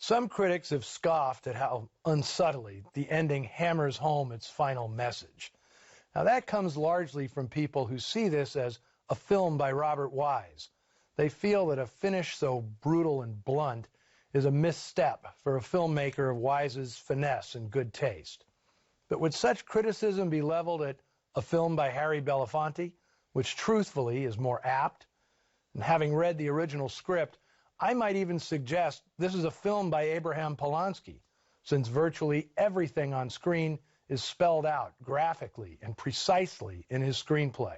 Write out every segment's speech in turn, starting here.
Some critics have scoffed at how unsubtly the ending hammers home its final message. Now, that comes largely from people who see this as a film by Robert Wise. They feel that a finish so brutal and blunt is a misstep for a filmmaker of Wise's finesse and good taste. But would such criticism be leveled at a film by Harry Belafonte, which truthfully is more apt? And having read the original script, I might even suggest this is a film by Abraham Polanski, since virtually everything on screen is spelled out graphically and precisely in his screenplay.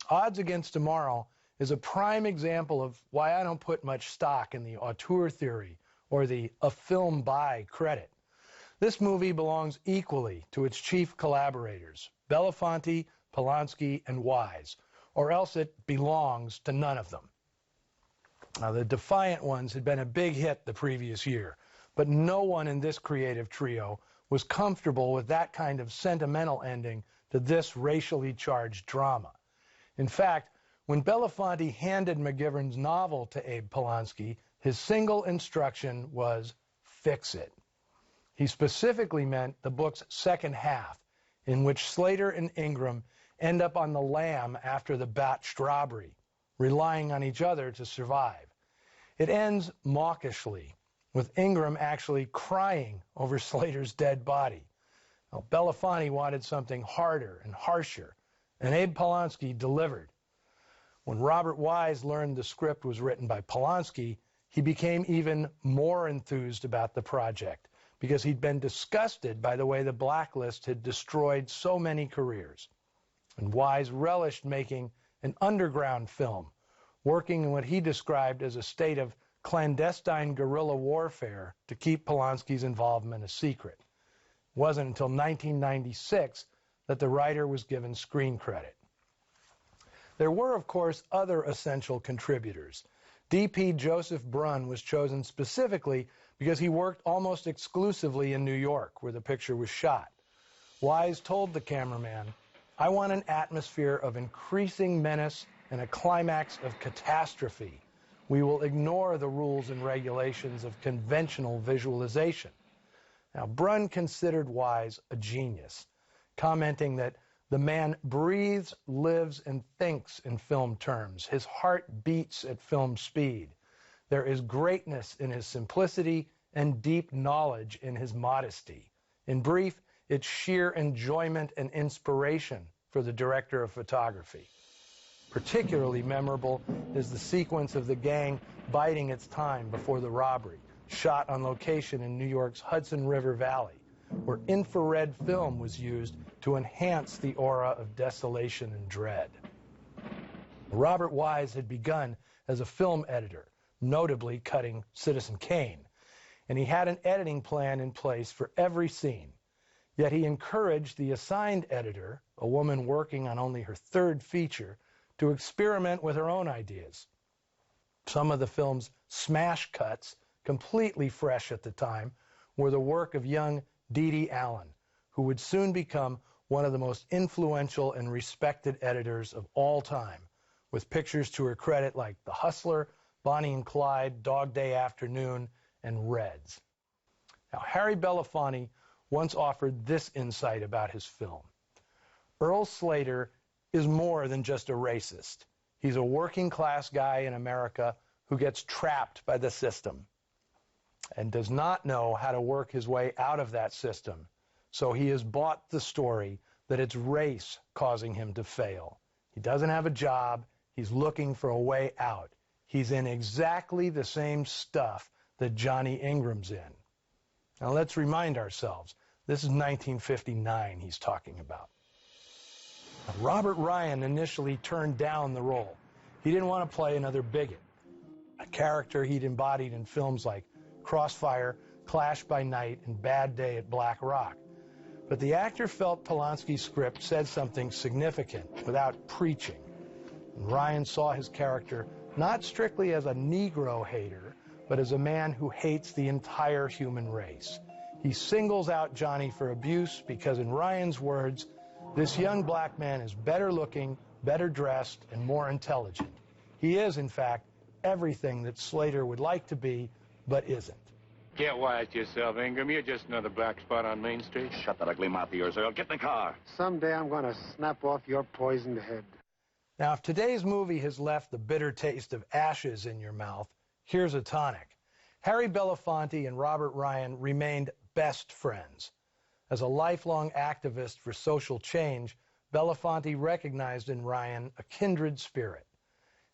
Odds Against Tomorrow is a prime example of why I don't put much stock in the auteur theory or the a film by credit. This movie belongs equally to its chief collaborators, Belafonte, Polanski, and Wise, or else it belongs to none of them. Now, The Defiant Ones had been a big hit the previous year, but no one in this creative trio was comfortable with that kind of sentimental ending to this racially charged drama. In fact, when Belafonte handed McGivern's novel to Abe Polanski, his single instruction was, fix it. He specifically meant the book's second half, in which Slater and Ingram end up on the lam after the botched robbery, relying on each other to survive. It ends mawkishly, with Ingram actually crying over Slater's dead body. Now, Belafonte wanted something harder and harsher, and Abe Polanski delivered. When Robert Wise learned the script was written by Polanski, he became even more enthused about the project, because he'd been disgusted by the way the Blacklist had destroyed so many careers. And Wise relished making an underground film, working in what he described as a state of clandestine guerrilla warfare to keep Polanski's involvement a secret. It wasn't until 1996 that the writer was given screen credit. There were, of course, other essential contributors. D.P. Joseph Brun was chosen specifically because he worked almost exclusively in New York, where the picture was shot. Wise told the cameraman, "I want an atmosphere of increasing menace and a climax of catastrophe. We will ignore the rules and regulations of conventional visualization." Now, Brun considered Wise a genius, commenting that the man breathes, lives, and thinks in film terms. His heart beats at film speed. There is greatness in his simplicity and deep knowledge in his modesty. In brief, it's sheer enjoyment and inspiration for the director of photography. Particularly memorable is the sequence of the gang biding its time before the robbery, shot on location in New York's Hudson River Valley, where infrared film was used to enhance the aura of desolation and dread. Robert Wise had begun as a film editor, notably cutting Citizen Kane, and he had an editing plan in place for every scene. Yet he encouraged the assigned editor, a woman working on only her third feature, to experiment with her own ideas. Some of the film's smash cuts, completely fresh at the time, were the work of young Dee Dee Allen, who would soon become one of the most influential and respected editors of all time, with pictures to her credit like The Hustler, Bonnie and Clyde, Dog Day Afternoon, and Reds. Now, Harry Belafonte once offered this insight about his film. Earl Slater is more than just a racist. He's a working-class guy in America who gets trapped by the system and does not know how to work his way out of that system. So he has bought the story that it's race causing him to fail. He doesn't have a job. He's looking for a way out. He's in exactly the same stuff that Johnny Ingram's in. Now let's remind ourselves, this is 1959 he's talking about. Robert Ryan initially turned down the role. He didn't want to play another bigot, a character he'd embodied in films like Crossfire, Clash by Night, and Bad Day at Black Rock. But the actor felt Polanski's script said something significant without preaching. And Ryan saw his character not strictly as a Negro hater, but as a man who hates the entire human race. He singles out Johnny for abuse because, in Ryan's words, this young black man is better looking, better dressed, and more intelligent. He is, in fact, everything that Slater would like to be, but isn't. Get wise to yourself, Ingram. You're just another black spot on Main Street. Shut that ugly mouth of yours, Earl. Get in the car. Someday I'm going to snap off your poisoned head. Now, if today's movie has left the bitter taste of ashes in your mouth, here's a tonic. Harry Belafonte and Robert Ryan remained best friends. As a lifelong activist for social change, Belafonte recognized in Ryan a kindred spirit.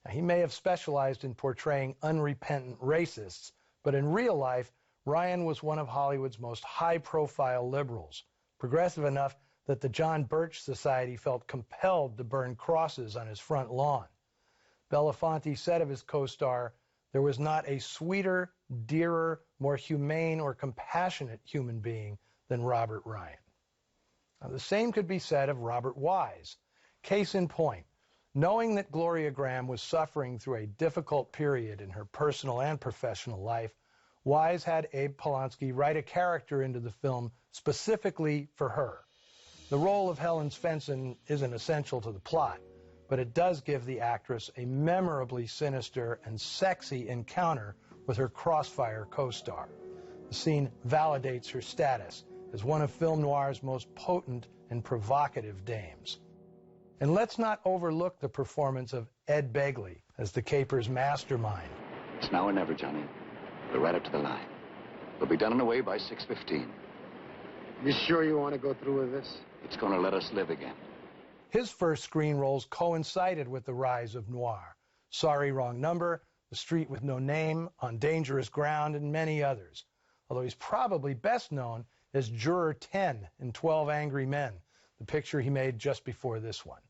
Now, he may have specialized in portraying unrepentant racists, but in real life, Ryan was one of Hollywood's most high-profile liberals, progressive enough that the John Birch Society felt compelled to burn crosses on his front lawn. Belafonte said of his co-star, "There was not a sweeter, dearer, more humane or compassionate human being than Robert Ryan." Now, the same could be said of Robert Wise. Case in point, knowing that Gloria Graham was suffering through a difficult period in her personal and professional life, Wise had Abe Polonsky write a character into the film specifically for her. The role of Helen Svensson isn't essential to the plot, but it does give the actress a memorably sinister and sexy encounter with her Crossfire co-star. The scene validates her status as one of film noir's most potent and provocative dames. And let's not overlook the performance of Ed Begley as the caper's mastermind. It's now or never, Johnny. We're right up to the line. We'll be done and away by 6:15. You sure you want to go through with this? It's going to let us live again. His first screen roles coincided with the rise of noir. Sorry, Wrong Number, The Street with No Name, On Dangerous Ground, and many others. Although he's probably best known as Juror 10 in 12 Angry Men, the picture he made just before this one.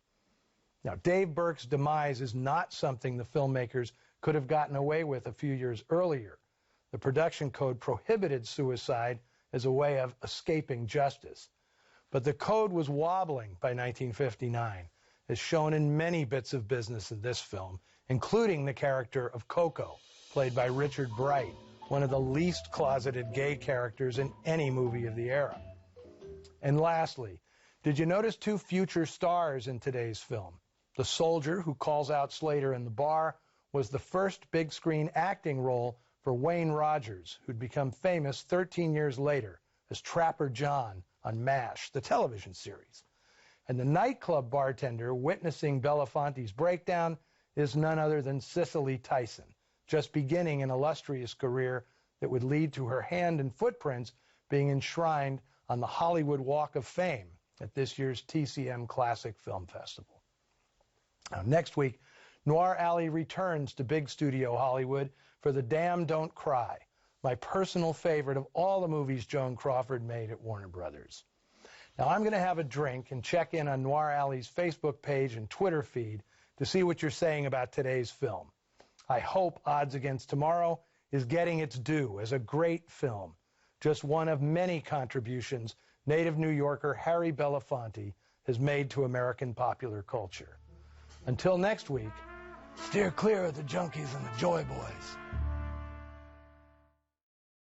Now, Dave Burke's demise is not something the filmmakers could have gotten away with a few years earlier. The production code prohibited suicide as a way of escaping justice. But the code was wobbling by 1959, as shown in many bits of business in this film, including the character of Coco, played by Richard Bright, one of the least closeted gay characters in any movie of the era. And lastly, did you notice two future stars in today's film? The soldier who calls out Slater in the bar was the first big screen acting role for Wayne Rogers, who'd become famous 13 years later as Trapper John on MASH, the television series. And the nightclub bartender witnessing Belafonte's breakdown is none other than Cicely Tyson, just beginning an illustrious career that would lead to her hand and footprints being enshrined on the Hollywood Walk of Fame at this year's TCM Classic Film Festival. Now, next week, Noir Alley returns to big studio Hollywood for The Damned Don't Cry, my personal favorite of all the movies Joan Crawford made at Warner Brothers. Now, I'm going to have a drink and check in on Noir Alley's Facebook page and Twitter feed to see what you're saying about today's film. I hope Odds Against Tomorrow is getting its due as a great film, just one of many contributions native New Yorker Harry Belafonte has made to American popular culture. Until next week, steer clear of the junkies and the joy boys.